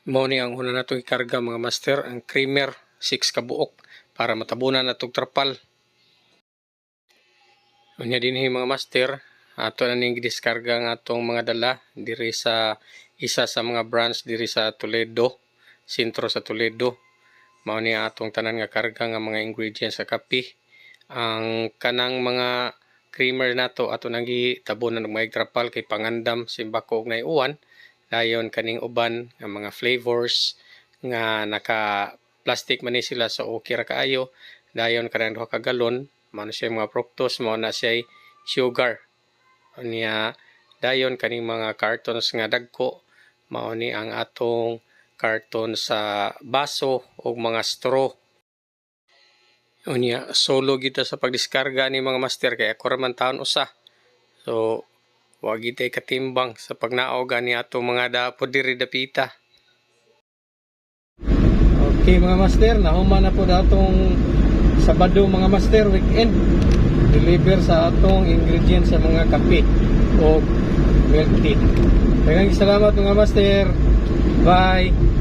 Mao ni ang una natong ikarga mga master, ang creamer 6 ka buok para matabunan natong trapal. Unya dinhi mga master, ato na ning gidiskarga nga atong mga dala diri sa isa sa mga branch diri sa Toledo, sentro sa Toledo. Mao ni atong tanan nga karga nga mga ingredients sa kape. Ang kanang mga creamer nato ato nang gitabunan ng mga trapal kay pangandam simbako og naiuwan. Dayon kaning uban nga mga flavors nga naka plastic man ni sila so okay ra kaayo. Dayon kanang 2 ka galon mao siya mga fructose, mao na siya sugar. Unya dayon kaning mga cartons nga dagko mao ni ang atong karton sa baso o mga straw. Unya solo kita sa pagdiskarga ni mga master kay ako ra man taon usa. So wa gitay katimbang sa pagnaog ani atong mga dapo diri dapita. Okay mga master, nahuman na po datong Sabado mga master, weekend. Deliver sa atong ingredients sa mga kape o milk tea. Daghang salamat mga master. Bye.